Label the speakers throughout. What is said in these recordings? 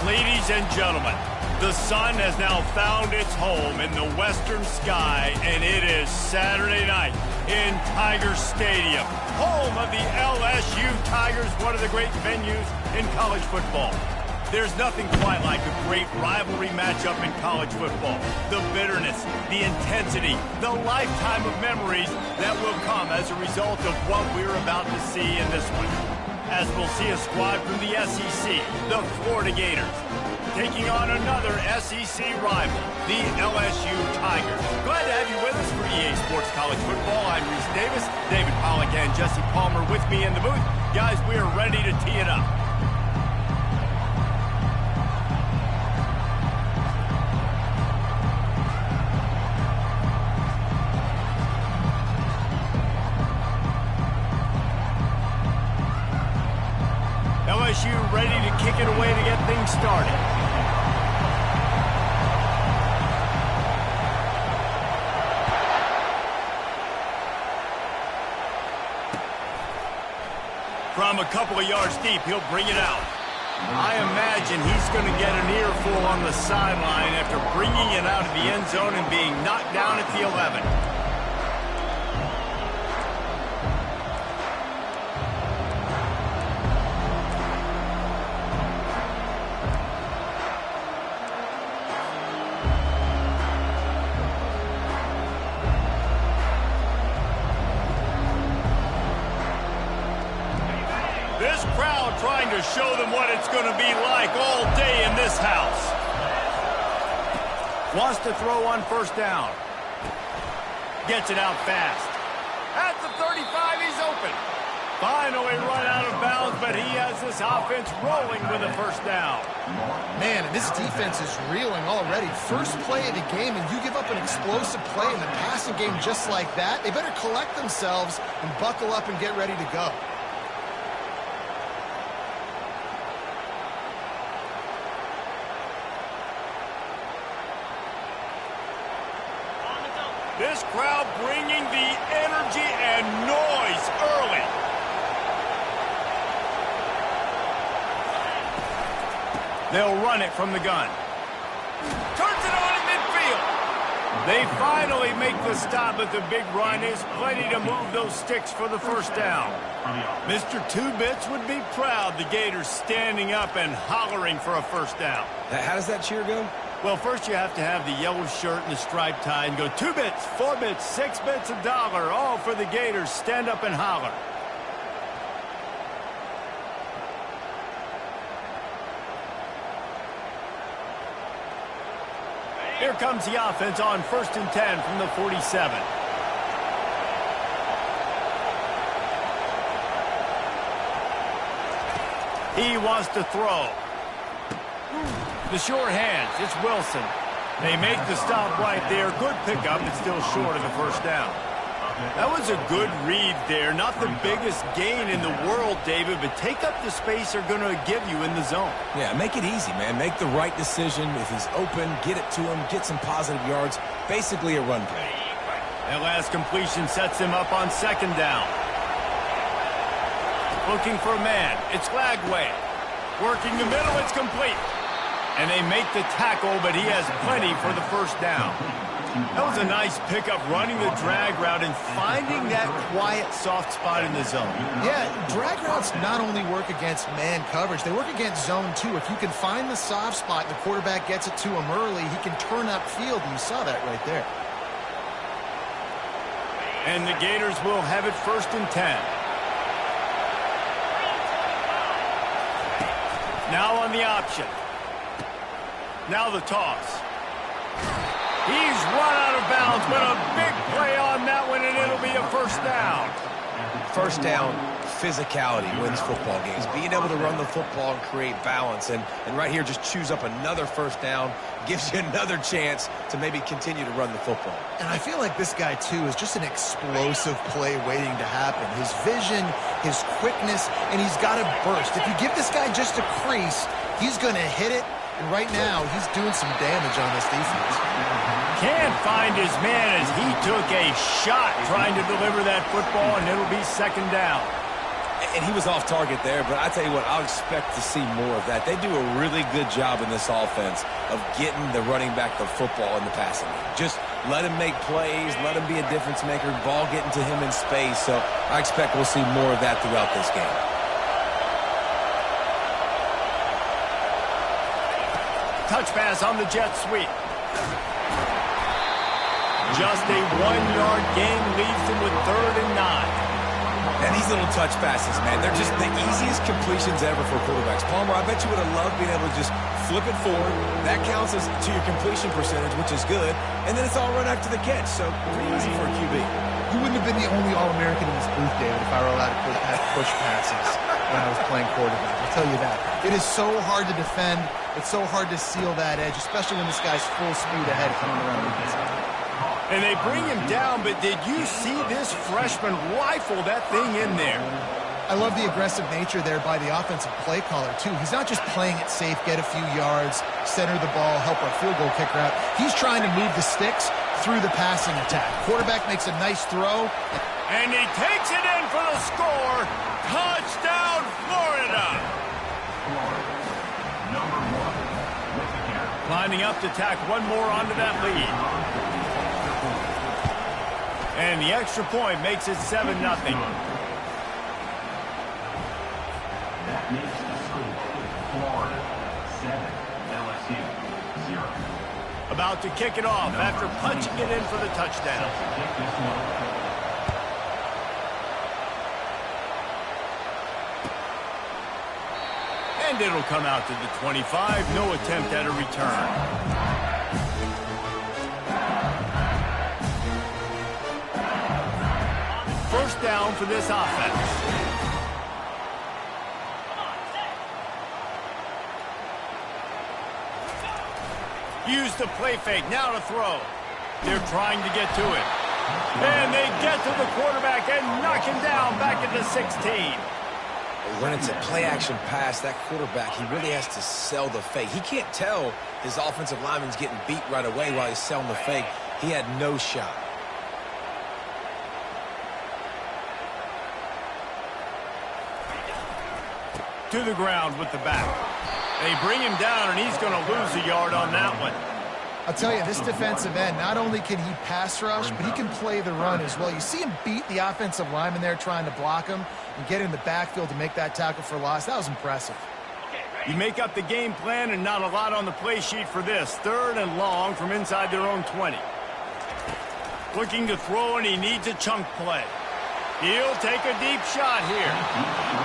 Speaker 1: Ladies and gentlemen, the sun has now found its home in the western sky, and it is Saturday night in Tiger Stadium, home of the LSU Tigers, one of the great venues in college football. There's nothing quite like a great rivalry matchup in college football. The bitterness, the intensity, the lifetime of memories that will come as a result of what we're about to see in this one. As we'll see a squad from the SEC, the Florida Gators, taking on another SEC rival, the LSU Tigers. Glad to have you with us for EA Sports College Football. I'm Reese Davis, David Pollack, and Jesse Palmer with me in the booth. Guys, we are ready to tee it up. LSU ready to kick it away to get things started. From a couple of yards deep, he'll bring it out. I imagine he's going to get an earful on the sideline after bringing it out of the end zone and being knocked down at the 11. This crowd trying to show them what it's going to be like all day in this house. Wants to throw on first down. Gets it out fast. At the 35, he's open. Finally run out of bounds, but he has this offense rolling with a first down.
Speaker 2: Man, and this defense is reeling already. First play of the game, and you give up an explosive play in the passing game just like that. They better collect themselves and buckle up and get ready to go.
Speaker 1: This crowd bringing the energy and noise early. They'll run it from the gun. Turns it on in midfield. They finally make the stop, but the big run is plenty to move those sticks for the first down. Mr. Two-Bits would be proud. The Gators standing up and hollering for a first down.
Speaker 3: How does that cheer go?
Speaker 1: Well, first you have to have the yellow shirt and the striped tie and go 2 bits, 4 bits, 6 bits, $1, all for the Gators. Stand up and holler. Here comes the offense on 1st and 10 from the 47. He wants to throw. The short hands, it's Wilson. They make the stop right there. Good pickup, but still short of the first down. That was a good read there. Not the biggest gain in the world, David, but take up the space they're going to give you in the zone.
Speaker 3: Yeah, make it easy, man. Make the right decision. If he's open, get it to him, get some positive yards. Basically a run play.
Speaker 1: That last completion sets him up on 2nd down. Looking for a man. It's Lagway. Working the middle, it's complete. And they make the tackle, but he has plenty for the first down. That was a nice pickup, running the drag route and finding that quiet, soft spot in the zone.
Speaker 2: Yeah, drag routes not only work against man coverage, they work against zone too. If you can find the soft spot and the quarterback gets it to him early, he can turn upfield, and you saw that right there.
Speaker 1: And the Gators will have it 1st and 10. Now on the option. Now the toss. He's run out of bounds, but a big play on that one, and it'll be a first down.
Speaker 3: First down, physicality wins football games. Being able to run the football and create balance. And right here, just choose up another first down. Gives you another chance to maybe continue to run the football.
Speaker 2: And I feel like this guy, too, is just an explosive play waiting to happen. His vision, his quickness, and he's got a burst. If you give this guy just a crease, he's going to hit it. And right now, he's doing some damage on this defense.
Speaker 1: Can't find his man as he took a shot trying to deliver that football, and it'll be 2nd down.
Speaker 3: And he was off target there, but I tell you what, I'll expect to see more of that. They do a really good job in this offense of getting the running back the football in the passing game. Just let him make plays, let him be a difference maker, ball getting to him in space. So I expect we'll see more of that throughout this game.
Speaker 1: Touch pass on the jet sweep. Just a 1-yard gain leaves him with 3rd and 9.
Speaker 3: And these little touch passes, man, they're just the easiest completions ever for quarterbacks. Palmer, I bet you would have loved being able to just flip it forward. That counts as to your completion percentage, which is good. And then it's all run after the catch, so pretty easy for a QB.
Speaker 2: You wouldn't have been the only All-American in this booth, David, if I were allowed to push passes when I was playing quarterback. I'll tell you that. It is so hard to defend. It's so hard to seal that edge, especially when this guy's full speed ahead coming around the inside.
Speaker 1: And they bring him down, but did you see this freshman rifle that thing in there?
Speaker 2: I love the aggressive nature there by the offensive play caller, too. He's not just playing it safe, get a few yards, center the ball, help our field goal kicker out. He's trying to move the sticks through the passing attack. Quarterback makes a nice throw.
Speaker 1: And he takes it in for the score. Touchdown, Florida! Lining up to tack one more onto that lead. And the extra point makes it 7-0.
Speaker 4: That makes the score Florida 7, LSU 0.
Speaker 1: About to kick it off after punching it in for the touchdown. And it'll come out to the 25. No attempt at a return. First down for this offense. Use the play fake. Now to throw. They're trying to get to it. And they get to the quarterback and knock him down back at the 16.
Speaker 3: When it's a play-action pass, that quarterback, he really has to sell the fake. He can't tell his offensive lineman's getting beat right away while he's selling the fake. He had no shot.
Speaker 1: To the ground with the back. They bring him down, and he's going to lose a yard on that one.
Speaker 2: I'll tell you, this defensive end, not only can he pass rush, but he can play the run as well. You see him beat the offensive lineman there trying to block him and get in the backfield to make that tackle for loss. That was impressive.
Speaker 1: You make up the game plan and not a lot on the play sheet for this. 3rd and long from inside their own 20. Looking to throw, and he needs a chunk play. He'll take a deep shot here.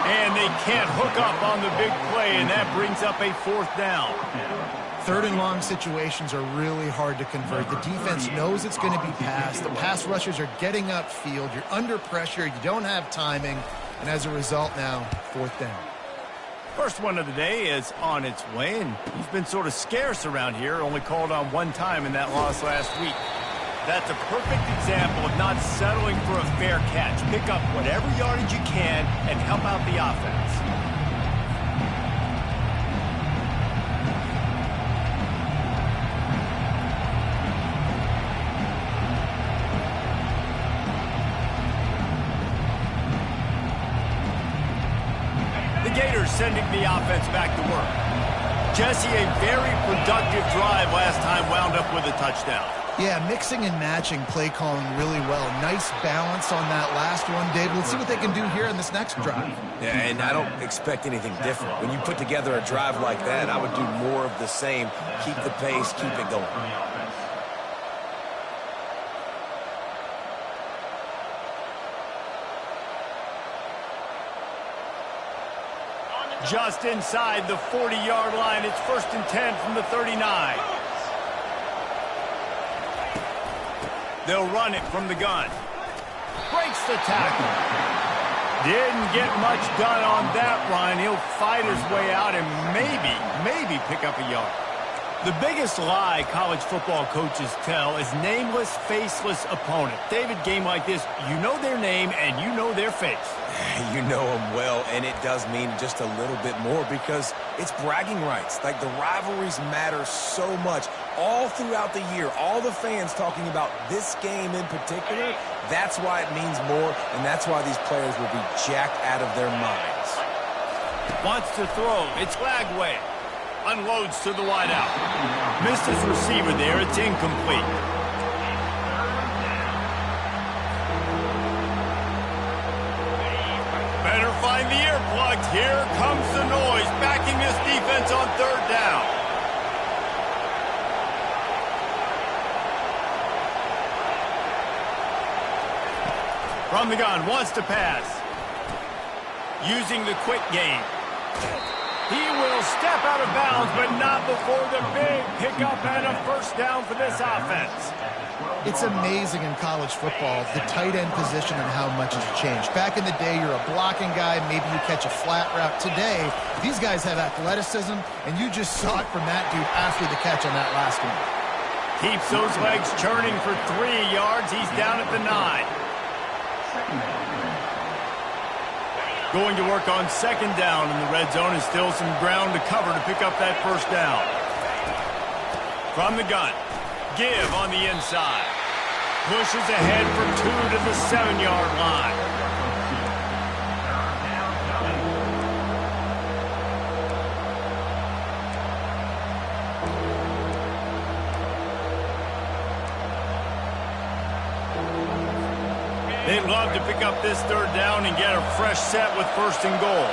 Speaker 1: And they can't hook up on the big play, and that brings up a 4th down.
Speaker 2: 3rd and long situations are really hard to convert. The defense knows it's going to be passed. The pass rushers are getting upfield. You're under pressure. You don't have timing. And as a result now, 4th down.
Speaker 1: First one of the day is on its way, and he's been sort of scarce around here, only called on one time in that loss last week. That's a perfect example of not settling for a fair catch. Pick up whatever yardage you can and help out the offense. The Gators sending the offense back to work. Jesse, a very productive drive last time wound up with a touchdown.
Speaker 2: Yeah, mixing and matching play calling really well. Nice balance on that last one, David. Let's see what they can do here in this next drive.
Speaker 3: Yeah, and I don't expect anything different. When you put together a drive like that, I would do more of the same. Keep the pace, keep it going.
Speaker 1: Just inside the 40-yard line. It's 1st and 10 from the 39. They'll run it from the gun. Breaks the tackle. Didn't get much done on that run. He'll fight his way out and maybe pick up a yard. The biggest lie college football coaches tell is nameless, faceless opponent. David, game like this, you know their name and you know their face.
Speaker 3: You know them well, and it does mean just a little bit more because it's bragging rights. Like, the rivalries matter so much. All throughout the year, all the fans talking about this game in particular, that's why it means more, and that's why these players will be jacked out of their minds.
Speaker 1: Wants to throw. It's flag way. Unloads to the wideout. Missed his receiver there. It's incomplete. Better find the earplugs. Here comes the noise, backing this defense on third down. From the gun, wants to pass. Using the quick game. He will step out of bounds, but not before the big pickup and a first down for this offense.
Speaker 2: It's amazing in college football, the tight end position and how much has changed. Back in the day, you're a blocking guy, maybe you catch a flat route. Today, these guys have athleticism, and you just saw it from that dude after the catch on that last one.
Speaker 1: Keeps those legs churning for 3 yards. He's down at the 9. Going to work on second down in the red zone, and still some ground to cover to pick up that first down. From the gun, give on the inside. Pushes ahead for 2 to the 7-yard line. They'd love to pick up this third down and get a fresh set with first and goal.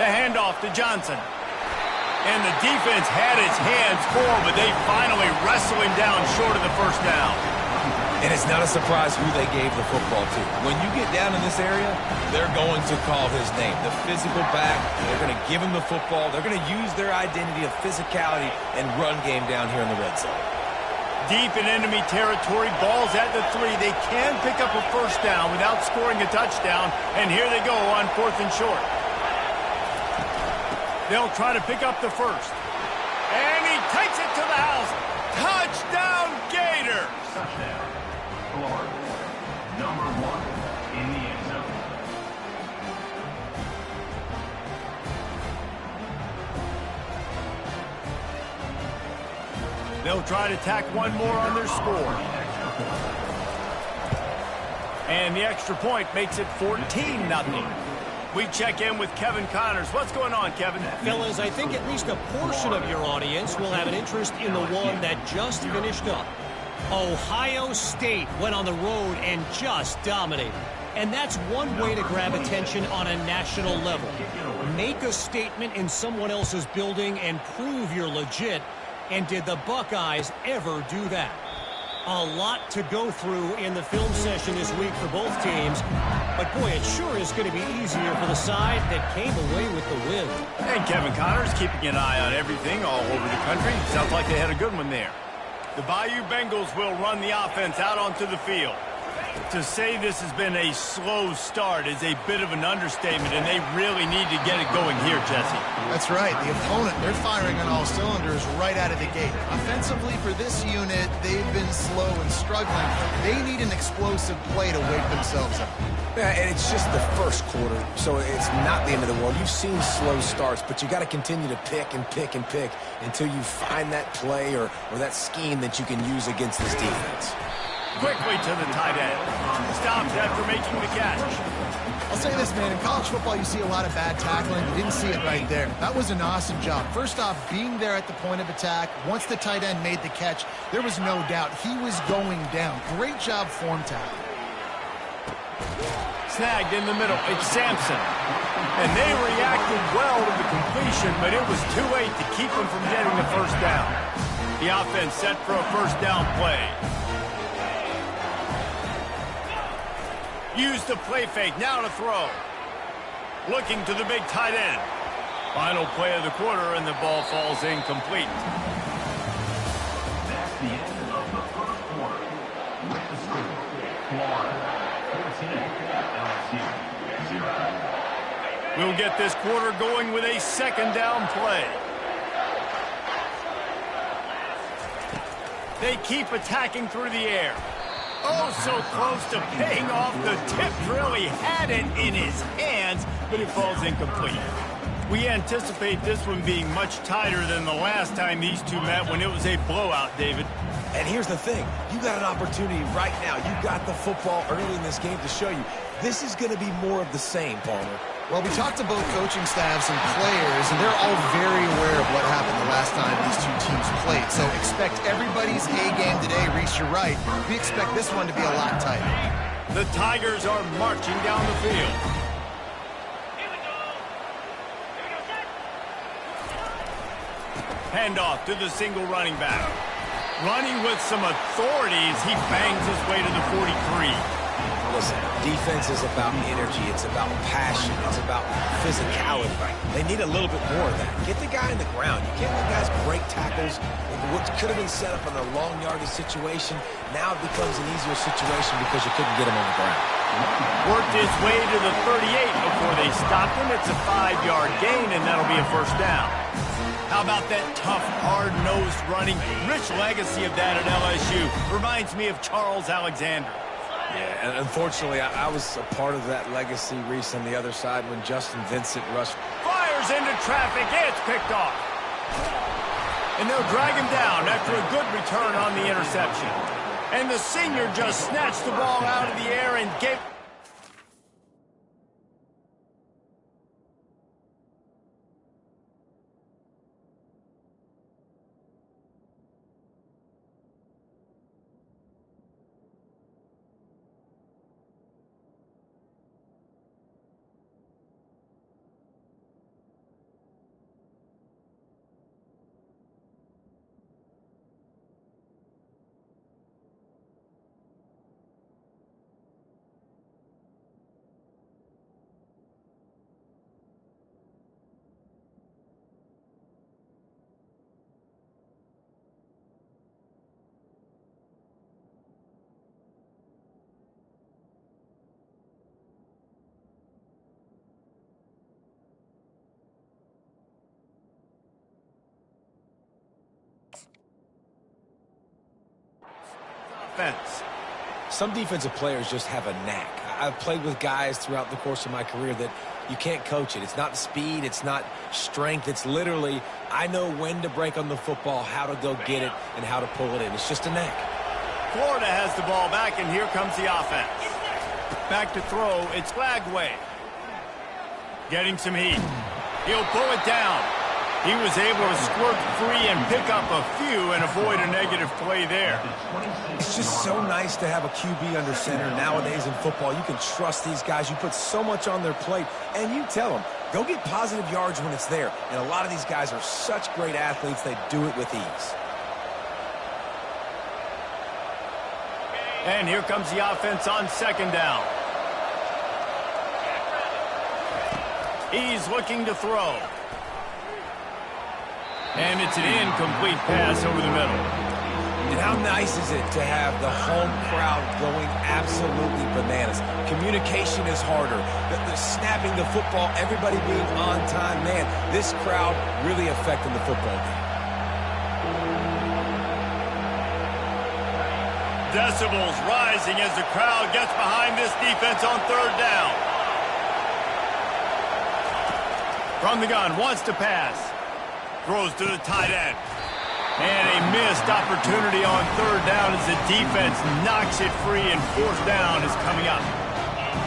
Speaker 1: The handoff to Johnson. And the defense had its hands full, but they finally wrestle him down short of the first down.
Speaker 3: And it's not a surprise who they gave the football to. When you get down in this area, they're going to call his name. The physical back, they're going to give him the football. They're going to use their identity of physicality and run game down here in the red zone.
Speaker 1: Deep in enemy territory, balls at the 3. They can pick up a first down without scoring a touchdown, and here they go on 4th and short. They'll try to pick up the first. And he takes it to the house. Touchdown, Gators!
Speaker 4: Touchdown, Florida. Number 1 in the end zone.
Speaker 1: They'll try to tack one more on their score. And the extra point makes it 14-0. We check in with Kevin Connors. What's going on, Kevin?
Speaker 5: Fellas, I think at least a portion of your audience will have an interest in the one that just finished up. Ohio State went on the road and just dominated. And that's one way to grab attention on a national level. Make a statement in someone else's building and prove you're legit. And did the Buckeyes ever do that? A lot to go through in the film session this week for both teams. But, boy, it sure is going to be easier for the side that came away with the win.
Speaker 1: And Kevin Connors keeping an eye on everything all over the country. Sounds like they had a good one there. The Bayou Bengals will run the offense out onto the field. To say this has been a slow start is a bit of an understatement, and they really need to get it going here, Jesse.
Speaker 2: That's right. The opponent, they're firing on all cylinders right out of the gate. Offensively, for this unit, they've been slow and struggling. They need an explosive play to wake themselves up.
Speaker 3: Yeah, and it's just the first quarter, so it's not the end of the world. You've seen slow starts, but you got to continue to pick and pick and pick until you find that play or that scheme that you can use against this defense.
Speaker 1: Quickly to the tight end. Stops after making the catch.
Speaker 2: I'll say this, man. In college football, you see a lot of bad tackling. You didn't see it right there. That was an awesome job. First off, being there at the point of attack. Once the tight end made the catch, there was no doubt he was going down. Great job form tackle.
Speaker 1: Snagged in the middle. It's Sampson. And they reacted well to the completion, but it was too late to keep them from getting the first down. The offense set for a first down play. Use the play fake, now to throw. Looking to the big tight end. Final play of the quarter, and the ball falls incomplete.
Speaker 4: That's the end of the first quarter. With the score, Florida 14, LSU 0.
Speaker 1: We'll get this quarter going with a second down play. They keep attacking through the air. Oh, so close to paying off the tip drill. He had it in his hands, but it falls incomplete. We anticipate this one being much tighter than the last time these two met when it was a blowout, David.
Speaker 3: And here's the thing. You got an opportunity right now. You got the football early in this game to show you. This is going to be more of the same, Palmer.
Speaker 2: Well, we talked to both coaching staffs and players, and they're all very aware of what happened the last time these two teams played. So expect everybody's A game today. Reese, you're right. We expect this one to be a lot tighter.
Speaker 1: The Tigers are marching down the field. Handoff to the single running back. Running with some authority as he bangs his way to the 43.
Speaker 3: Listen, defense is about energy. It's about passion. It's about physicality. They need a little bit more of that. Get the guy in the ground. You can't let guys break tackles. What could have been set up in a long yardage situation, now it becomes an easier situation because you couldn't get him on the ground.
Speaker 1: Worked his way to the 38 before they stopped him. It's a 5-yard gain, and that'll be a first down. How about that tough, hard-nosed running? Rich legacy of that at LSU. Reminds me of Charles Alexander.
Speaker 3: Yeah, and unfortunately, I was a part of that legacy, Reese, on the other side when Justin Vincent rushed.
Speaker 1: Fires into traffic. It's picked off. And they'll drag him down after a good return on the interception. And the senior just snatched the ball out of the air and gave...
Speaker 3: Some defensive players just have a knack. I've played with guys throughout the course of my career that you can't coach it. It's not speed. It's not strength. It's literally, I know when to break on the football, how to go get it, and how to pull it in. It's just a knack.
Speaker 1: Florida has the ball back, and here comes the offense. Back to throw. It's Flagway. Getting some heat. He'll pull it down. He was able to squirt free and pick up a few and avoid a negative play there.
Speaker 3: It's just so nice to have a QB under center nowadays in football. You can trust these guys. You put so much on their plate, and you tell them, go get positive yards when it's there. And a lot of these guys are such great athletes, they do it with ease.
Speaker 1: And here comes the offense on second down. He's looking to throw. And it's an incomplete pass over the middle.
Speaker 3: And how nice is it to have the home crowd going absolutely bananas? Communication is harder. The snapping the football, everybody being on time. Man, this crowd really affecting the football game.
Speaker 1: Decibels rising as the crowd gets behind this defense on third down. From the gun, wants to pass. Throws to the tight end. And a missed opportunity on third down as the defense knocks it free and fourth down is coming up.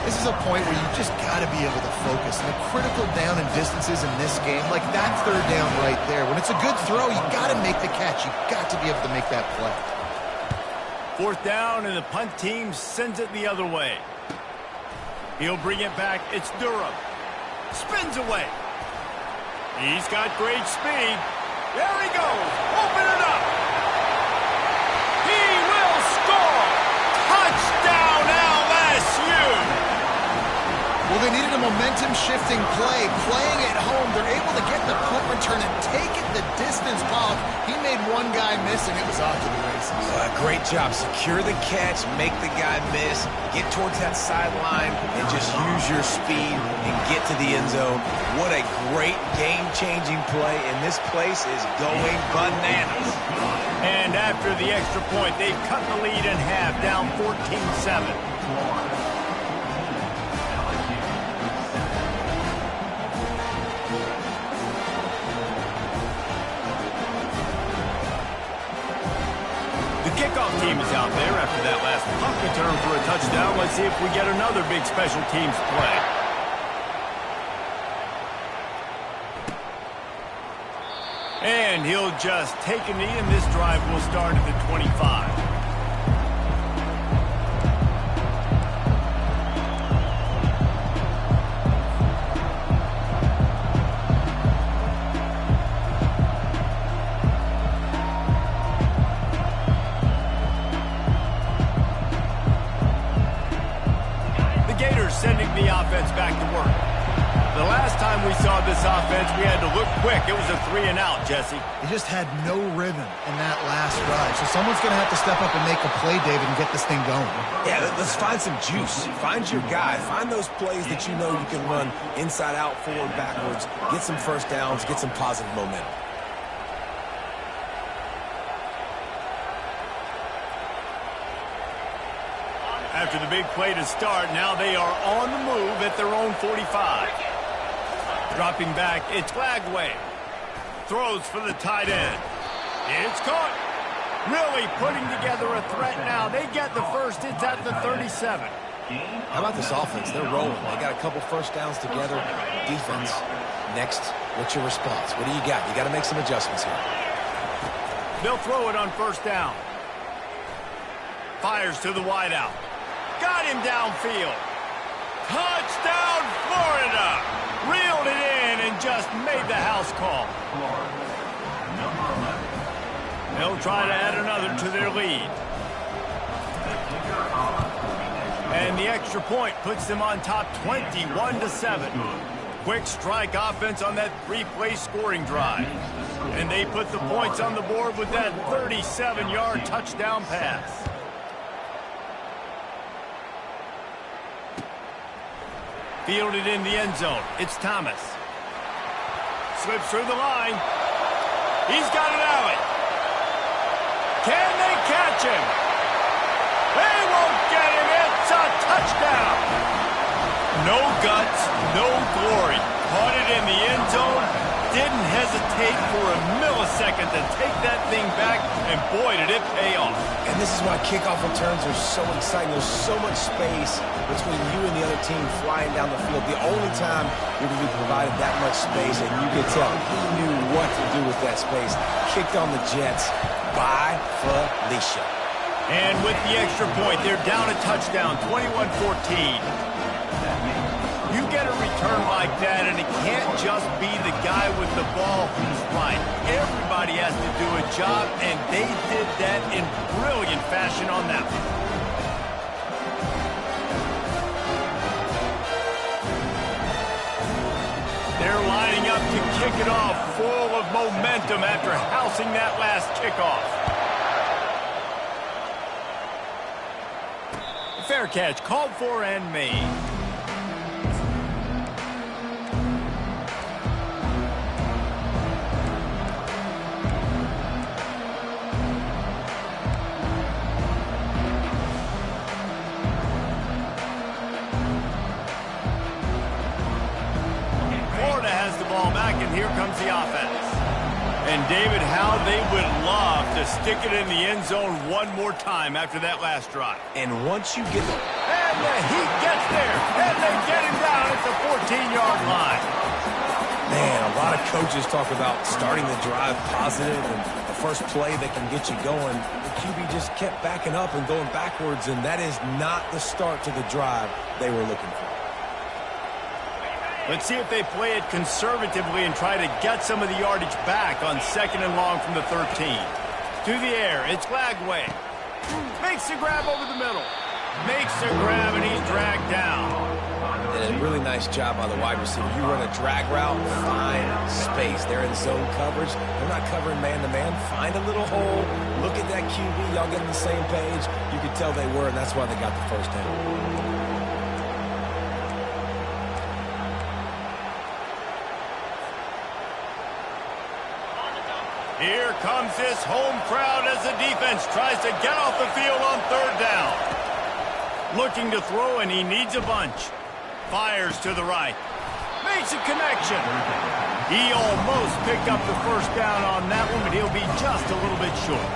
Speaker 2: This is a point where you just got to be able to focus. And the critical down and distances in this game, like that third down right there. When it's a good throw, you got to make the catch. You got to be able to make that play.
Speaker 1: Fourth down, and the punt team sends it the other way. He'll bring it back. It's Durham. Spins away. He's got great speed. There he goes. Open it up. He will score. Touchdown, LSU.
Speaker 2: Well, they needed a momentum-shifting play. Playing at home, they're able to get the punt return and take it the distance Bob. He made one guy miss, and it was off to the races.
Speaker 3: Great job. Secure the catch, make the guy miss, get towards that sideline, and just use your speed and get to the end zone. What a great game-changing play, and this place is going bananas.
Speaker 1: And after the extra point, they've cut the lead in half, down 14-7. The kickoff team is out there after that last punt return for a touchdown. Let's see if we get another big special teams play. And he'll just take a knee, and this drive will start at the 25. Sending the offense back to work. The last time we saw this offense, we had to look quick. It was a 3-and-out, Jesse.
Speaker 2: He just had no rhythm in that last drive. So someone's going to have to step up and make a play, David, and get this thing going.
Speaker 3: Yeah, let's find some juice. Find your guy. Find those plays that you know you can run inside out, forward, backwards. Get some first downs. Get some positive momentum.
Speaker 1: After the big play to start, now they are on the move at their own 45. Dropping back, it's Glagway. Throws for the tight end. It's caught. Really putting together a threat now. They get the first. It's at the 37.
Speaker 3: How about this offense? They're rolling. They got a couple first downs together. Defense. Next, what's your response? What do you got? You got to make some adjustments here.
Speaker 1: They'll throw it on first down. Fires to the wideout. Got him downfield. Touchdown, Florida. Reeled it in and just made the house call. They'll try to add another to their lead. And the extra point puts them on top 21-7. Quick strike offense on that 3-play scoring drive. And they put the points on the board with that 37-yard touchdown pass. Fielded in the end zone. It's Thomas. Slips through the line. He's got an alley. Can they catch him? They won't get him. It's a touchdown. No guts, no glory. Caught it in the end zone. Didn't hesitate for a millisecond to take that thing back, and boy, did it pay off.
Speaker 3: And this is why kickoff returns are so exciting. There's so much space between you and the other team flying down the field. The only time you're going to be provided that much space, and you can tell he knew what to do with that space. Kicked on the Jets by Felicia.
Speaker 1: And with the extra point, they're down a touchdown, 21-14. You get a return like that, and it can't just be the guy with the ball who's right. Everybody has to do a job, and they did that in brilliant fashion on that one. They're lining up to kick it off, full of momentum after housing that last kickoff. Fair catch, called for and made. Here comes the offense. And David, how they would love to stick it in the end zone one more time after that last drive.
Speaker 3: And once you get the...
Speaker 1: And the Heat gets there. And they get him down at the 14-yard line.
Speaker 3: Man, a lot of coaches talk about starting the drive positive and the first play that can get you going. The QB just kept backing up and going backwards, and that is not the start to the drive they were looking for.
Speaker 1: Let's see if they play it conservatively and try to get some of the yardage back on 2nd and long from the 13. To the air, it's Glagway. Makes a grab over the middle. Makes a grab, and he's dragged down.
Speaker 3: And a really nice job by the wide receiver. You run a drag route, find space. They're in zone coverage. They're not covering man-to-man. Find a little hole. Look at that QB. Y'all get on the same page. You could tell they were, and that's why they got the first down.
Speaker 1: Here comes this home crowd as the defense tries to get off the field on third down. Looking to throw, and he needs a bunch. Fires to the right. Makes a connection. He almost picked up the first down on that one, but he'll be just a little bit short.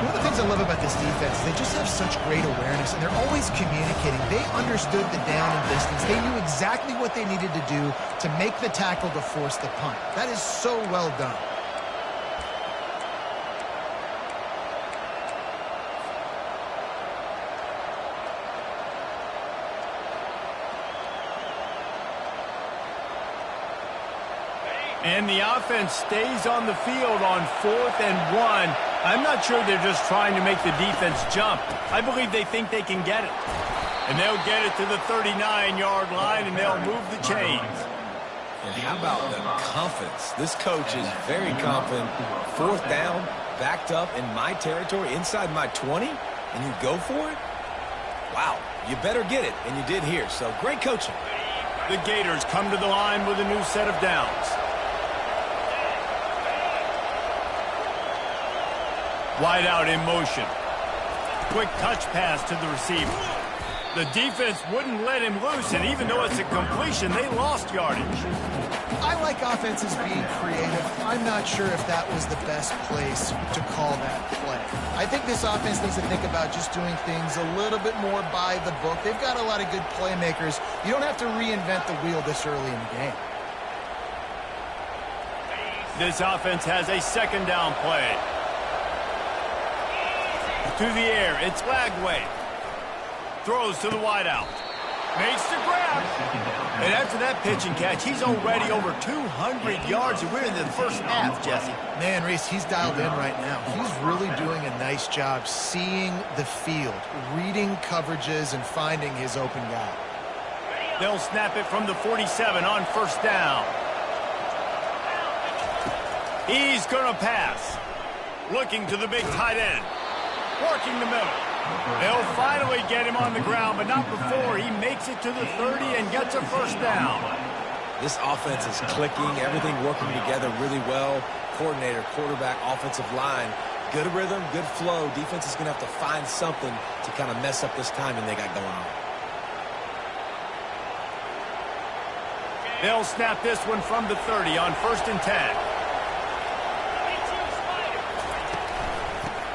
Speaker 2: One of the things I love about this defense is they just have such great awareness, and they're always communicating. They understood the down and distance. They knew exactly what they needed to do to make the tackle to force the punt. That is so well done.
Speaker 1: And the offense stays on the field on 4th and 1. I'm not sure they're just trying to make the defense jump. I believe they think they can get it. And they'll get it to the 39-yard line, and they'll move the chains.
Speaker 3: And how about the confidence? This coach is very confident. 4th down, backed up in my territory, inside my 20, and you go for it? Wow, you better get it, and you did here. So great coaching.
Speaker 1: The Gators come to the line with a new set of downs. Wide out in motion. Quick touch pass to the receiver. The defense wouldn't let him loose, and even though it's a completion, they lost yardage.
Speaker 2: I like offenses being creative. I'm not sure if that was the best place to call that play. I think this offense needs to think about just doing things a little bit more by the book. They've got a lot of good playmakers. You don't have to reinvent the wheel this early in the game.
Speaker 1: This offense has a second down play. To the air, it's Lagway. Throws to the wideout. Makes the grab. And after that pitch and catch, he's already over 200 yards, and we're in the first half, Jesse.
Speaker 2: Man, Reese, he's dialed in right now. He's really doing a nice job seeing the field, reading coverages, and finding his open guy.
Speaker 1: They'll snap it from the 47 on first down. He's going to pass. Looking to the big tight end. Working the middle. They'll finally get him on the ground, but not before he makes it to the 30 and gets a first down.
Speaker 3: This offense is clicking, everything working together really well. Coordinator, quarterback, offensive line. Good rhythm, good flow. Defense is going to have to find something to kind of mess up this timing they got going on.
Speaker 1: They'll snap this one from the 30 on 1st and 10.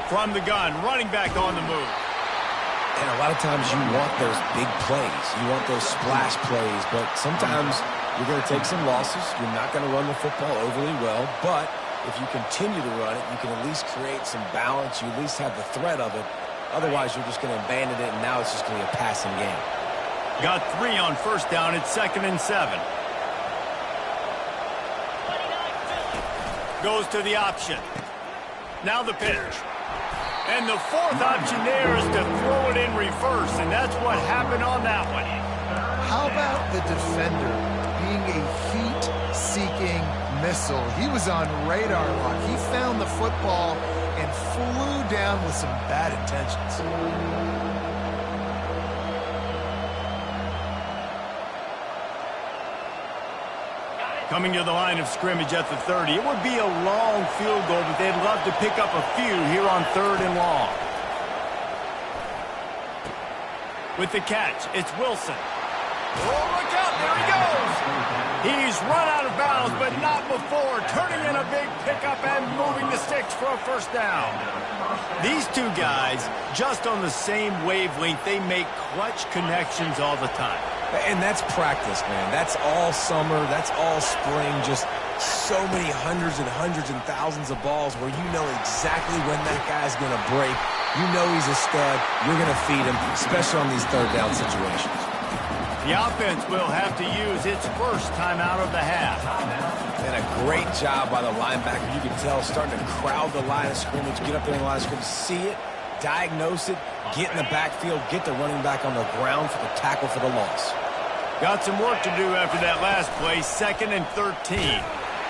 Speaker 1: From the gun, running back on the move.
Speaker 3: And a lot of times you want those big plays. You want those splash plays, but sometimes you're going to take some losses. You're not going to run the football overly well, but if you continue to run it, you can at least create some balance. You at least have the threat of it. Otherwise, you're just going to abandon it, and now it's just going to be a passing game.
Speaker 1: Got 3 on first down. It's 2nd and 7. Goes to the option. Now the pitch. And the 4th option there is to throw it in reverse, and that's what happened on that one.
Speaker 2: How about the defender being a heat-seeking missile? He was on radar lock. He found the football and flew down with some bad intentions.
Speaker 1: Coming to the line of scrimmage at the 30. It would be a long field goal, but they'd love to pick up a few here on 3rd and long. With the catch, it's Wilson. Oh, look out, there he goes. He's run out of bounds, but not before, turning in a big pickup and moving the sticks for a first down. These two guys, just on the same wavelength, they make clutch connections all the time.
Speaker 3: And that's practice, man. That's all summer. That's all spring. Just so many hundreds and thousands of balls where you know exactly when that guy's going to break. You know he's a stud. You're going to feed him, especially on these third down situations.
Speaker 1: The offense will have to use its first timeout of the half.
Speaker 3: And a great job by the linebacker. You can tell starting to crowd the line of scrimmage, get up there in the line of scrimmage, see it, diagnose it, get in the backfield, get the running back on the ground for the tackle for the loss.
Speaker 1: Got some work to do after that last play, 2nd and 13.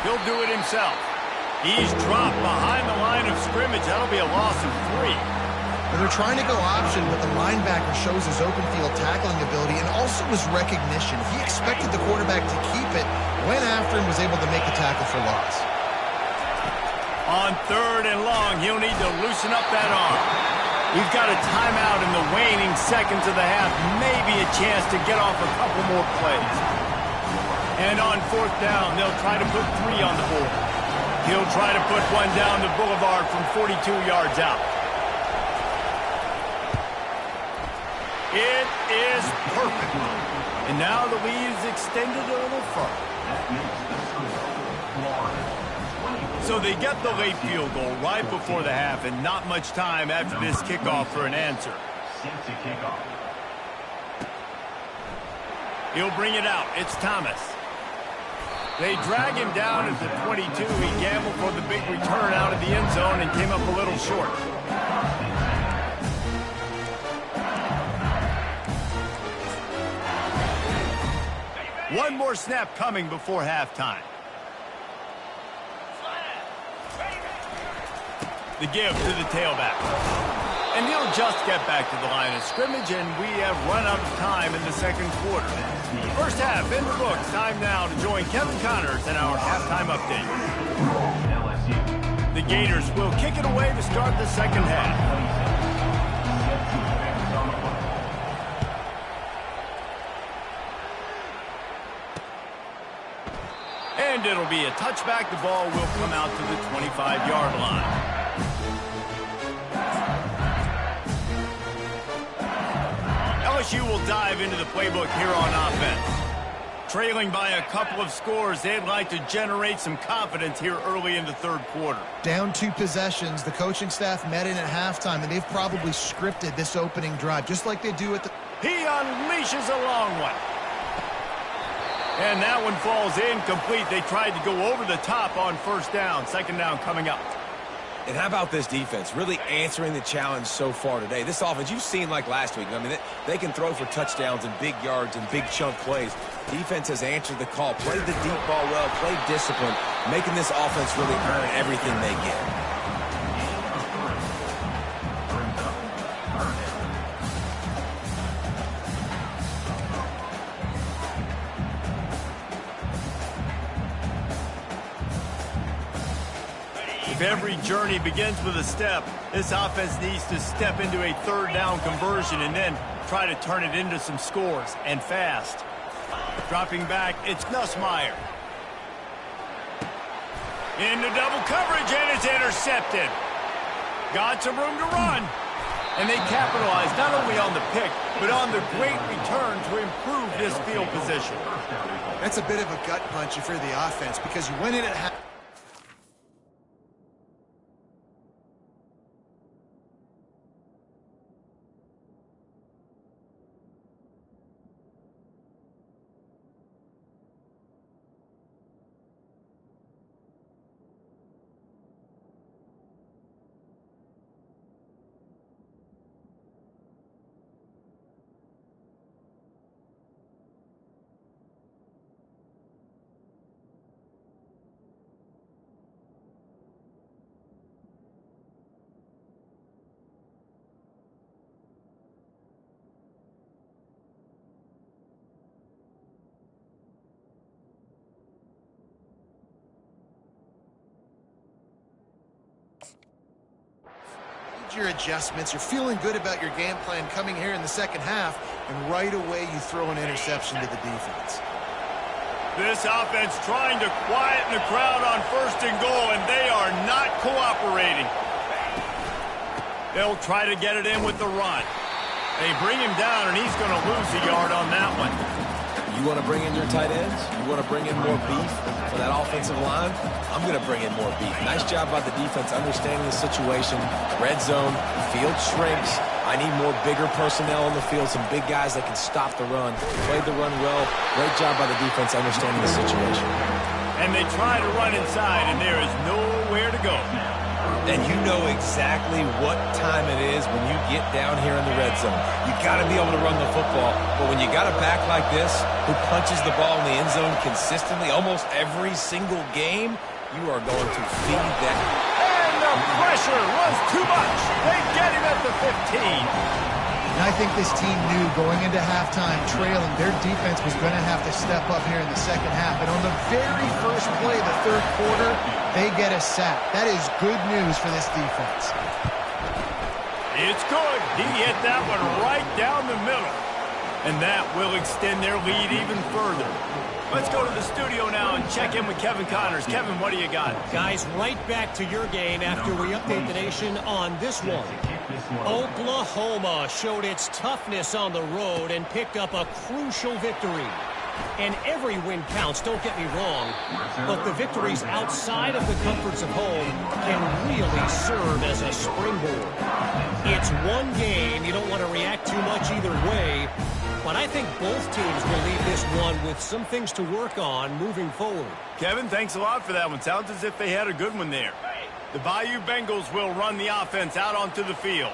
Speaker 1: He'll do it himself. He's dropped behind the line of scrimmage. That'll be a loss of 3.
Speaker 2: And they're trying to go option, but the linebacker shows his open field tackling ability and also his recognition. He expected the quarterback to keep it, went after him, was able to make the tackle for loss.
Speaker 1: On 3rd and long, he'll need to loosen up that arm. We've got a timeout in the waning seconds of the half. Maybe a chance to get off a couple more plays. And on 4th down, they'll try to put 3 on the board. He'll try to put one down the boulevard from 42 yards out. It is perfect. And now the lead is extended a little further. So they get the late field goal right before the half, and not much time after this kickoff for an answer. He'll bring it out. It's Thomas. They drag him down at the 22. He gambled for the big return out of the end zone and came up a little short. One more snap coming before halftime. The give to the tailback. And he'll just get back to the line of scrimmage, and we have run out of time in the 2nd quarter. First half in the books. Time now to join Kevin Connors in our halftime update. The Gators will kick it away to start the 2nd half. And it'll be a touchback. The ball will come out to the 25-yard line. LSU will dive into the playbook here on offense. Trailing by a couple of scores, they'd like to generate some confidence here early in the 3rd quarter.
Speaker 2: Down 2 possessions, the coaching staff met in at halftime, and they've probably scripted this opening drive, just like they do at the...
Speaker 1: He unleashes a long one. And that one falls incomplete. They tried to go over the top on 1st down. 2nd down coming up.
Speaker 3: And how about this defense? Really answering the challenge so far today. This offense, you've seen like last week. I mean, they can throw for touchdowns and big yards and big chunk plays. Defense has answered the call, played the deep ball well, played discipline, making this offense really earn everything they get.
Speaker 1: If every journey begins with a step, this offense needs to step into a 3rd down conversion and then try to turn it into some scores, and fast. Dropping back, it's Nussmeier. Into double coverage, and it's intercepted. Got some room to run. And they capitalize not only on the pick, but on the great return to improve this field position.
Speaker 2: That's a bit of a gut punch for the offense, because you went in at half. Your adjustments, you're feeling good about your game plan coming here in the 2nd half, and right away you throw an interception to the defense.
Speaker 1: This offense trying to quieten the crowd on 1st and goal, and they are not cooperating. They'll try to get it in with the run. They bring him down, and he's going to lose a yard on that one.
Speaker 3: You want to bring in your tight ends? You want to bring in more beef for that offensive line? I'm going to bring in more beef. Nice job by the defense understanding the situation. Red zone, field shrinks. I need more bigger personnel on the field, some big guys that can stop the run. Played the run well. Great job by the defense understanding the situation.
Speaker 1: And they try to run inside, and there is nowhere to go.
Speaker 3: And you know exactly what time it is when you get down here in the red zone. You got to be able to run the football. But when you got a back like this who punches the ball in the end zone consistently almost every single game, you are going to feed that.
Speaker 1: And the pressure was too much. They get him at the 15.
Speaker 2: And I think this team knew going into halftime trailing, their defense was going to have to step up here in the second half. And on the very first play of the third quarter, they get a sack. That is good news for this defense.
Speaker 1: It's good. He hit that one right down the middle. And that will extend their lead even further. Let's go to the studio now and check in with Kevin Connors. Kevin, what do you got?
Speaker 5: Guys, right back to your game after we update the nation on this one. Oklahoma showed its toughness on the road and picked up a crucial victory. And every win counts, don't get me wrong, but the victories outside of the comforts of home can really serve as a springboard. It's one game, you don't want to react too much either way, but I think both teams will leave this one with some things to work on moving forward.
Speaker 1: Kevin, thanks a lot for that one. Sounds as if they had a good one there. The Bayou Bengals will run the offense out onto the field.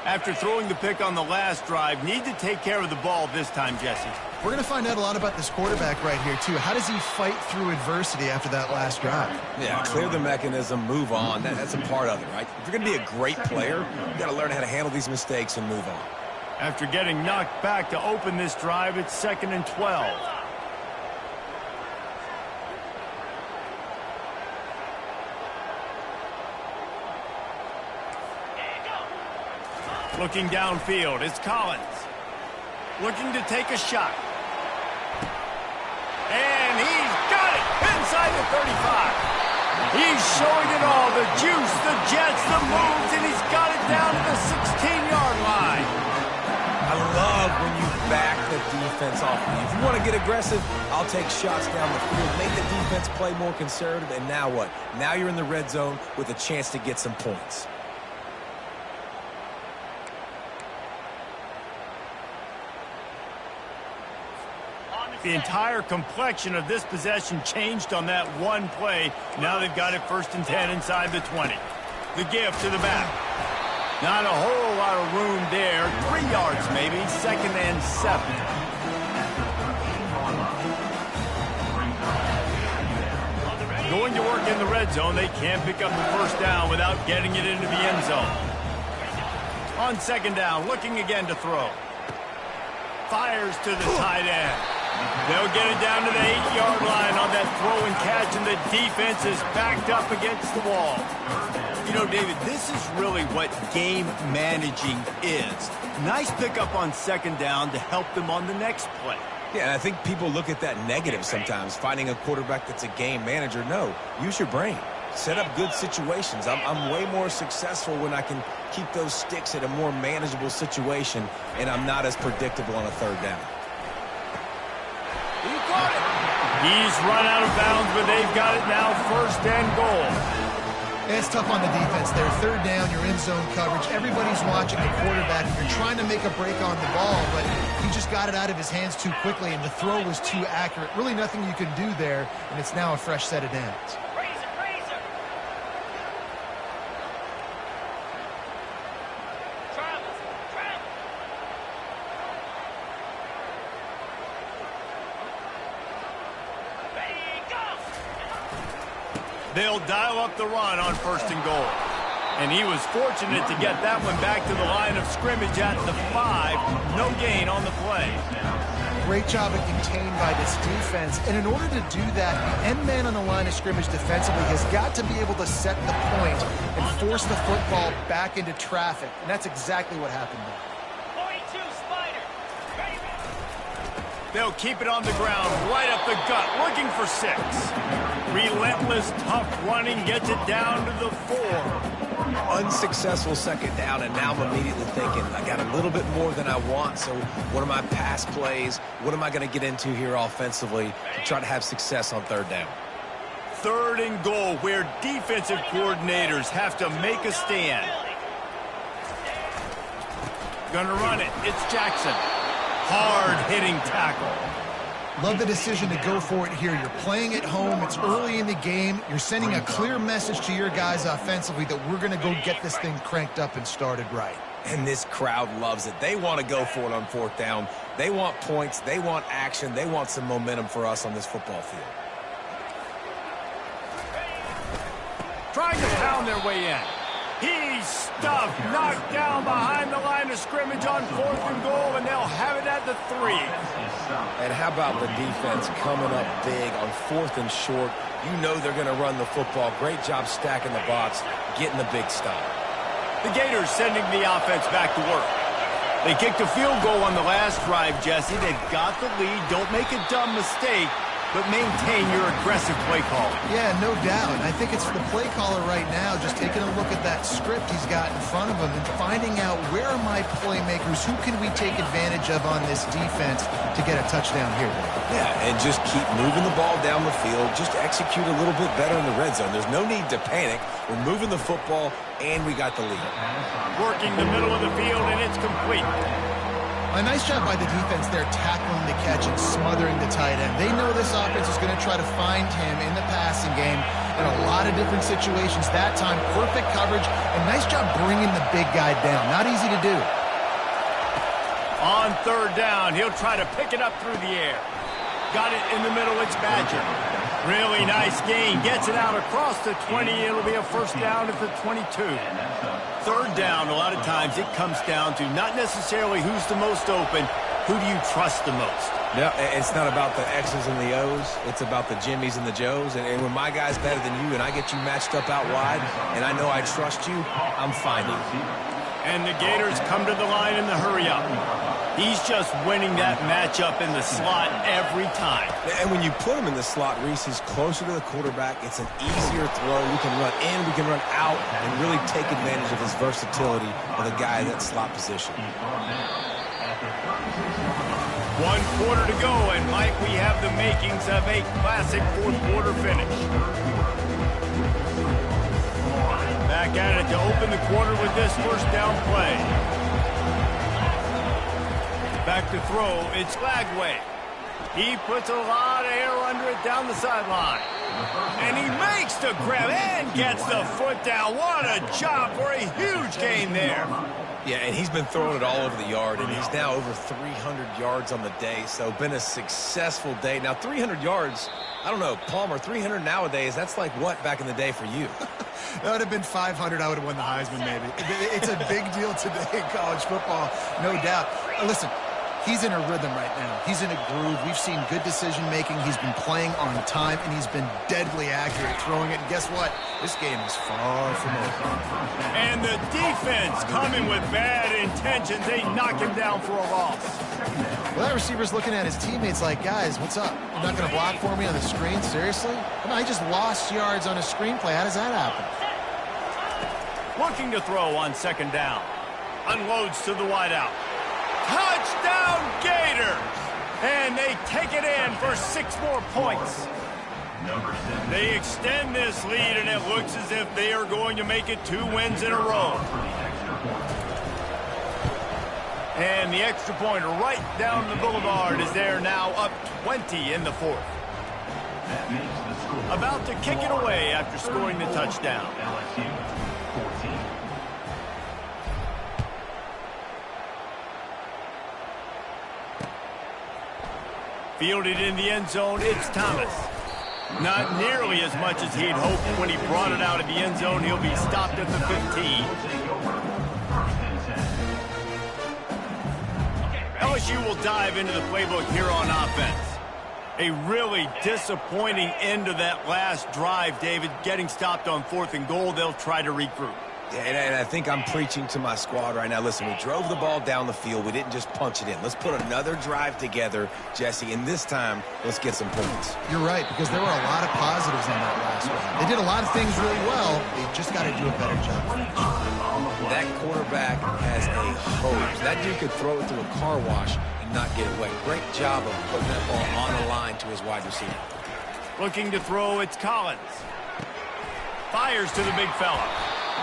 Speaker 1: After throwing the pick on the last drive, need to take care of the ball this time, Jesse.
Speaker 2: We're going to find out a lot about this quarterback right here, too. How does he fight through adversity after that last drive?
Speaker 3: Yeah, clear the mechanism, move on. That's a part of it, right? If you're going to be a great player, you got to learn how to handle these mistakes and move on.
Speaker 1: After getting knocked back to open this drive, it's 2nd and 12. Looking downfield, it's Collins. Looking to take a shot. And he's got it inside the 35. He's showing it all, the juice, the jets, the moves, and he's got it down to the 16-yard line.
Speaker 3: I love when you back the defense off. If you want to get aggressive, I'll take shots down the field, make the defense play more conservative, and now what? Now you're in the red zone with a chance to get some points.
Speaker 1: The entire complexion of this possession changed on that one play. Now they've got it 1st and 10 inside the 20. The give to the back. Not a whole lot of room there. 3 yards maybe. 2nd and 7. Going to work in the red zone. They can't pick up the first down without getting it into the end zone. On 2nd down, looking again to throw. Fires to the tight end. They'll get it down to the 8-yard line on that throw and catch, and the defense is backed up against the wall. You know, David, this is really what game managing is. Nice pickup on 2nd down to help them on the next play.
Speaker 3: Yeah, and I think people look at that negative sometimes, finding a quarterback that's a game manager. No, use your brain. Set up good situations. I'm way more successful when I can keep those sticks at a more manageable situation, and I'm not as predictable on a 3rd down.
Speaker 1: He got it. He's run out of bounds, but they've got it now 1st and goal.
Speaker 2: It's tough on the defense there. 3rd down, you're in zone coverage. Everybody's watching the quarterback. You're trying to make a break on the ball, but he just got it out of his hands too quickly, and the throw was too accurate. Really nothing you can do there, and it's now a fresh set of downs.
Speaker 1: They'll dial up the run on 1st and goal. And he was fortunate to get that one back to the line of scrimmage at the 5. No gain on the play.
Speaker 2: Great job of contained by this defense. And in order to do that, the end man on the line of scrimmage defensively has got to be able to set the point and force the football back into traffic. And that's exactly what happened there.
Speaker 1: They'll keep it on the ground, right up the gut, looking for 6. Relentless, tough running, gets it down to the 4.
Speaker 3: Unsuccessful 2nd down, and now I'm immediately thinking, I got a little bit more than I want, so what are my pass plays? What am I going to get into here offensively to try to have success on 3rd down?
Speaker 1: 3rd and goal, where defensive coordinators have to make a stand. Gonna run it. It's Jackson. Hard-hitting tackle.
Speaker 2: Love the decision to go for it here. You're playing at home. It's early in the game. You're sending a clear message to your guys offensively that we're going to go get this thing cranked up and started right.
Speaker 3: And this crowd loves it. They want to go for it on fourth down. They want points. They want action. They want some momentum for us on this football field.
Speaker 1: Trying to pound their way in. He's stuffed, knocked down behind the line of scrimmage on 4th and goal, and they'll have it at the 3.
Speaker 3: And how about the defense coming up big on 4th and short? You know they're going to run the football. Great job stacking the box, getting the big stop.
Speaker 1: The Gators sending the offense back to work. They kicked a field goal on the last drive, Jesse. They've got the lead. Don't make a dumb mistake, but maintain your aggressive play call.
Speaker 2: Yeah, no doubt. I think it's the play caller right now just taking a look at that script he's got in front of him and finding out where are my playmakers, who can we take advantage of on this defense to get a touchdown here.
Speaker 3: Yeah, and just keep moving the ball down the field. Just execute a little bit better in the red zone. There's no need to panic. We're moving the football, and we got the lead.
Speaker 1: Working the middle of the field, and it's complete.
Speaker 2: A nice job by the defense there tackling the catch and smothering the tight end. They know this offense is going to try to find him in the passing game in a lot of different situations. That time, perfect coverage, and nice job bringing the big guy down. Not easy to do.
Speaker 1: On 3rd down, he'll try to pick it up through the air. Got it in the middle, it's Badger. Really nice gain, gets it out across the 20. It'll be a first down at the 22. 3rd down, a lot of times it comes down to not necessarily who's the most open, who do you trust the most?
Speaker 3: No, it's not about the X's and the O's. It's about the Jimmys and the Joes. And when my guy's better than you and I get you matched up out wide and I know I trust you, I'm finding you.
Speaker 1: And the Gators come to the line in the hurry-up. He's just winning that matchup in the slot every time.
Speaker 3: And when you put him in the slot, Reese, he's closer to the quarterback. It's an easier throw. We can run in, we can run out, and really take advantage of his versatility of the guy in that slot position.
Speaker 1: 1 quarter to go, and Mike, we have the makings of a classic 4th quarter finish. Back at it to open the quarter with this first down play. Back to throw, it's Lagway. He puts a lot of air under it down the sideline. And he makes the grab and gets the foot down. What a job for a huge gain there.
Speaker 3: Yeah, and he's been throwing it all over the yard, and he's now over 300 yards on the day, so been a successful day. Now, 300 yards, I don't know, Palmer, 300 nowadays, that's like what back in the day for you?
Speaker 2: That would have been 500. I would have won the Heisman, maybe. It's a big deal today in college football, no doubt. Listen, he's in a rhythm right now. He's in a groove. We've seen good decision-making. He's been playing on time, and he's been deadly accurate throwing it. And guess what? This game is far from over.
Speaker 1: And the defense coming with bad intentions. They knock him down for a loss.
Speaker 2: Well, that receiver's looking at his teammates like, guys, what's up? You're not going to block for me on the screen? Seriously? I just lost yards on a screenplay. How does that happen?
Speaker 1: Looking to throw on 2nd down. Unloads to the wideout. Touchdown Gators! And they take it in for 6 more points. They extend this lead, and it looks as if they are going to make it 2 wins in a row. And the extra pointer right down the boulevard is there now, up 20 in the 4th. About to kick it away after scoring the touchdown. Fielded in the end zone, it's Thomas. Not nearly as much as he'd hoped when he brought it out of the end zone. He'll be stopped at the 15. LSU will dive into the playbook here on offense. A really disappointing end to that last drive, David. Getting stopped on 4th and goal, they'll try to regroup.
Speaker 3: And I think I'm preaching to my squad right now. Listen, we drove the ball down the field. We didn't just punch it in. Let's put another drive together, Jesse, and this time, let's get some points.
Speaker 2: You're right, because there were a lot of positives on that last one. They did a lot of things really well. They just got to do a better job.
Speaker 3: That quarterback has a hose. That dude could throw it through a car wash and not get away. Great job of putting that ball on the line to his wide receiver.
Speaker 1: Looking to throw, it's Collins. Fires to the big fella.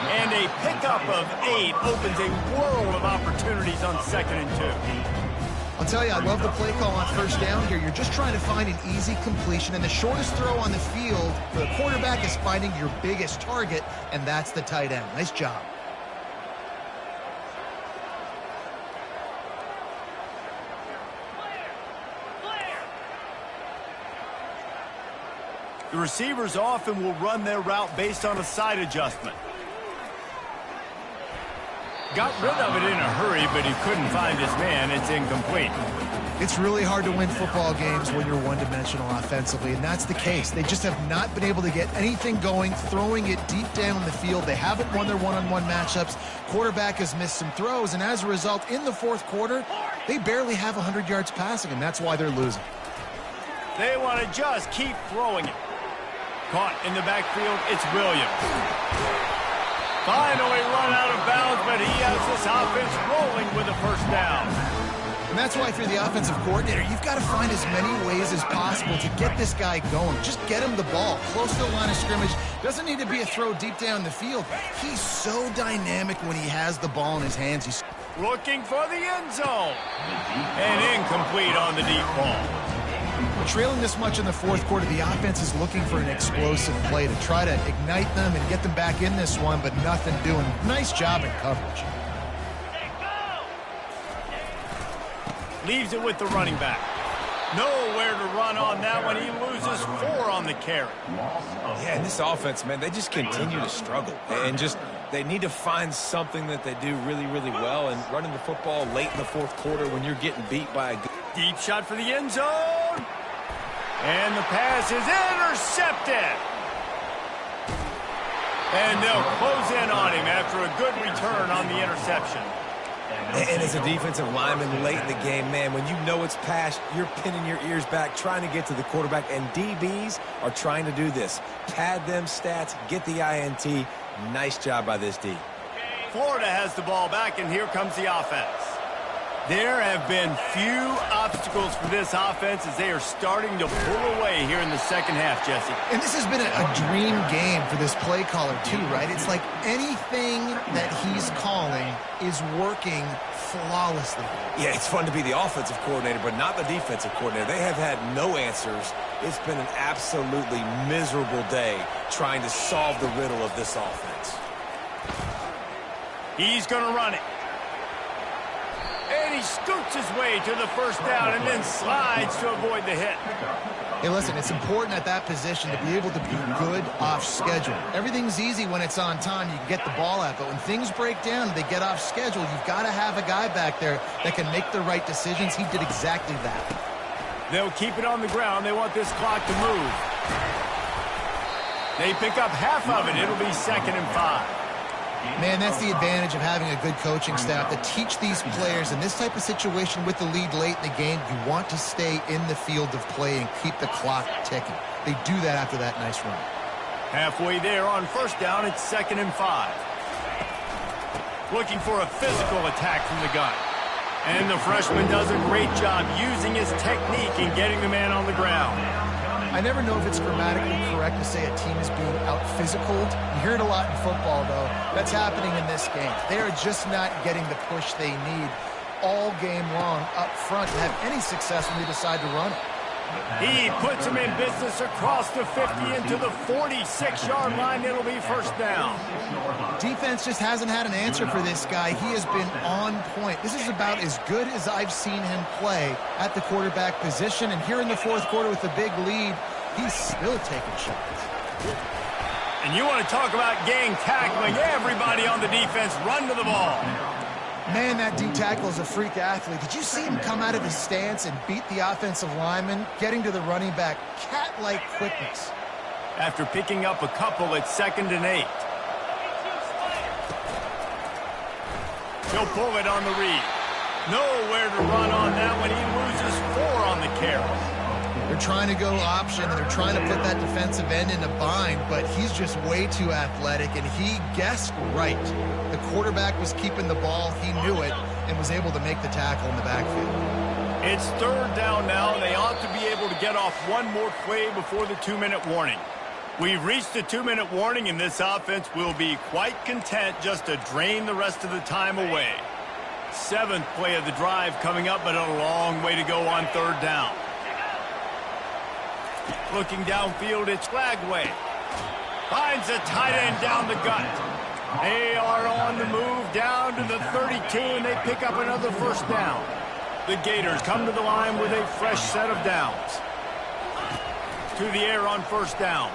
Speaker 1: And a pickup of 8 opens a world of opportunities on 2nd and 2.
Speaker 2: I'll tell you, I love the play call on first down here. You're just trying to find an easy completion, and the shortest throw on the field for the quarterback is finding your biggest target, and that's the tight end. Nice job.
Speaker 1: The receivers often will run their route based on a side adjustment. Got rid of it in a hurry, but he couldn't find his man. It's incomplete.
Speaker 2: It's really hard to win football games when you're one-dimensional offensively, and that's the case. They just have not been able to get anything going, throwing it deep down the field. They haven't won their one-on-one matchups. Quarterback has missed some throws, and as a result, in the fourth quarter, they barely have 100 yards passing, and that's why they're losing.
Speaker 1: They want to just keep throwing it. Caught in the backfield, it's Williams. Finally run out of bounds, but he has this offense rolling with a first down.
Speaker 2: And that's why if you're the offensive coordinator, you've got to find as many ways as possible to get this guy going. Just get him the ball close to the line of scrimmage. Doesn't need to be a throw deep down the field. He's so dynamic when he has the ball in his hands. He's
Speaker 1: looking for the end zone. And incomplete on the deep ball.
Speaker 2: Trailing this much in the fourth quarter, the offense is looking for an explosive play to try to ignite them and get them back in this one, but nothing doing. Nice job in coverage.
Speaker 1: Leaves it with the running back. Nowhere to run on that one. He loses 4 on the carry.
Speaker 3: Yeah, and this offense, man, they just continue to struggle. And just they need to find something that they do really, really well. And running the football late in the fourth quarter when you're getting beat by a good...
Speaker 1: Deep shot for the end zone. And the pass is intercepted. And they'll close in on him after a good return on the interception.
Speaker 3: And as a defensive lineman late in the game, man, when you know it's past, you're pinning your ears back, trying to get to the quarterback. And DBs are trying to do this. Pad them stats, get the INT. Nice job by this D.
Speaker 1: Florida has the ball back, and here comes the offense. There have been few obstacles for this offense as they are starting to pull away here in the second half, Jesse.
Speaker 2: And this has been a dream game for this play caller, too, right? It's like anything that he's calling is working flawlessly.
Speaker 3: Yeah, it's fun to be the offensive coordinator, but not the defensive coordinator. They have had no answers. It's been an absolutely miserable day trying to solve the riddle of this offense.
Speaker 1: He's going to run it. And he scoots his way to the first down and then slides to avoid the hit.
Speaker 2: Hey, listen, it's important at that position to be able to be good off schedule. Everything's easy when it's on time. You can get the ball out. But when things break down, they get off schedule, you've got to have a guy back there that can make the right decisions. He did exactly that.
Speaker 1: They'll keep it on the ground. They want this clock to move. They pick up half of it. It'll be 2nd and 5.
Speaker 2: Man, that's the advantage of having a good coaching staff to teach these players in this type of situation with the lead late in the game. You want to stay in the field of play and keep the clock ticking. They do that after that nice run.
Speaker 1: Halfway there on first down, it's 2nd and 5. Looking for a physical attack from the gun. And the freshman does a great job using his technique and getting the man on the ground.
Speaker 2: I never know if it's grammatically correct to say a team is being out-physicaled. You hear it a lot in football, though. That's happening in this game. They are just not getting the push they need all game long up front to have any success when they decide to run it.
Speaker 1: He puts him in business across the 50 into the 46-yard line. It'll be first down.
Speaker 2: Defense just hasn't had an answer for this guy. He has been on point. This is about as good as I've seen him play at the quarterback position. And here in the fourth quarter with a big lead, he's still taking shots.
Speaker 1: And you want to talk about gang tackling. Everybody on the defense run to the ball.
Speaker 2: Man, that D tackle is a freak athlete. Did you see him come out of his stance and beat the offensive lineman, getting to the running back? Cat-like quickness.
Speaker 1: After picking up a couple, it's 2nd and 8. He'll pull it on the read. Nowhere to run on that one. He loses 4 on the carry.
Speaker 2: They're trying to go option, and they're trying to put that defensive end in a bind, but he's just way too athletic, and he guessed right. The quarterback was keeping the ball. He knew it and was able to make the tackle in the backfield.
Speaker 1: It's 3rd down now. They ought to be able to get off one more play before the 2-minute warning. We've reached the 2-minute warning, and this offense will be quite content just to drain the rest of the time away. 7th play of the drive coming up, but a long way to go on 3rd down. Looking downfield, it's Flagway. Finds a tight end down the gut. They are on the move down to the 32, and they pick up another 1st down. The Gators come to the line with a fresh set of downs. To the air on 1st down.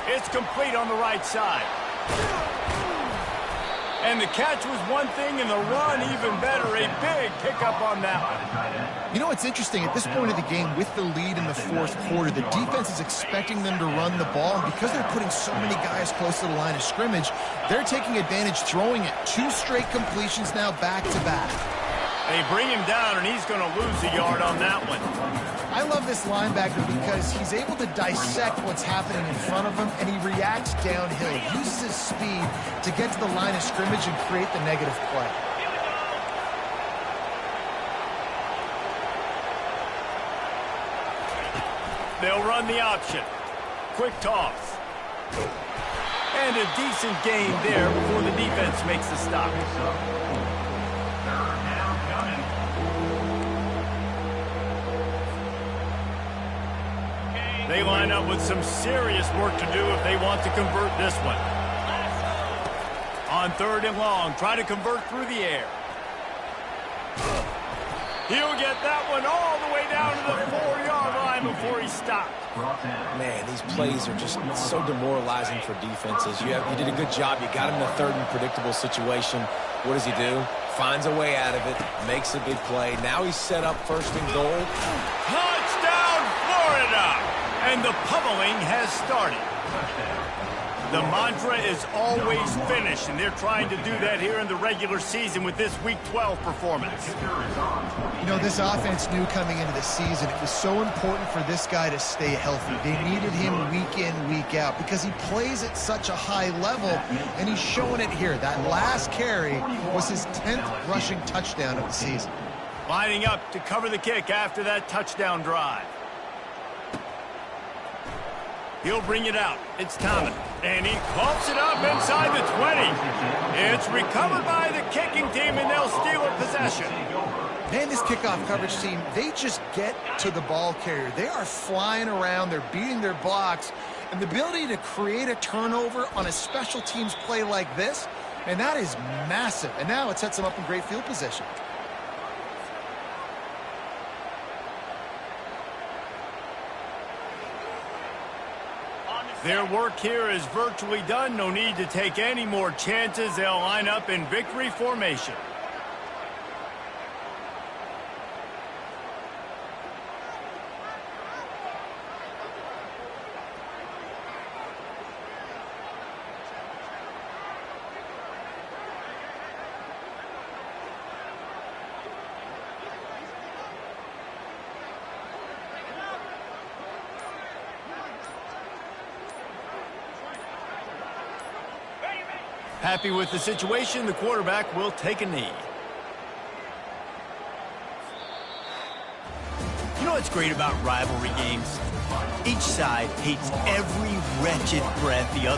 Speaker 1: It's complete on the right side. And the catch was one thing, and the run even better. A big pickup on that one.
Speaker 2: You know, it's interesting. At this point of the game, with the lead in the 4th quarter, the defense is expecting them to run the ball. And because they're putting so many guys close to the line of scrimmage, they're taking advantage, throwing it. 2 straight completions now back to back.
Speaker 1: They bring him down, and he's going to lose a yard on that one.
Speaker 2: I love this linebacker because he's able to dissect what's happening in front of him, and he reacts downhill. He uses his speed to get to the line of scrimmage and create the negative play.
Speaker 1: They'll run the option. Quick toss. And a decent gain there before the defense makes the stop. They line up with some serious work to do if they want to convert this one. On 3rd and long, try to convert through the air. He'll get that one all the way down to the 4-yard line before he stopped.
Speaker 3: Man, these plays are just so demoralizing for defenses. You did a good job. You got him in a 3rd and predictable situation. What does he do? Finds a way out of it, makes a big play. Now he's set up 1st and goal.
Speaker 1: Touchdown, Florida! And the pummeling has started. The mantra is always finish, and they're trying to do that here in the regular season with this Week 12 performance.
Speaker 2: You know, this offense knew coming into the season it was so important for this guy to stay healthy. They needed him week in, week out because he plays at such a high level, and he's showing it here. That last carry was his 10th rushing touchdown of the season.
Speaker 1: Lining up to cover the kick after that touchdown drive. He'll bring it out. It's Thomas. And he pumps it up inside the 20. It's recovered by the kicking team, and they'll steal a possession.
Speaker 2: Man, this kickoff coverage team, they just get to the ball carrier. They are flying around. They're beating their blocks. And the ability to create a turnover on a special teams play like this, and that is massive. And now it sets them up in great field position.
Speaker 1: Their work here is virtually done. No need to take any more chances. They'll line up in victory formation. Happy with the situation, the quarterback will take a knee. You know what's great about rivalry games? Each side hates every wretched breath the other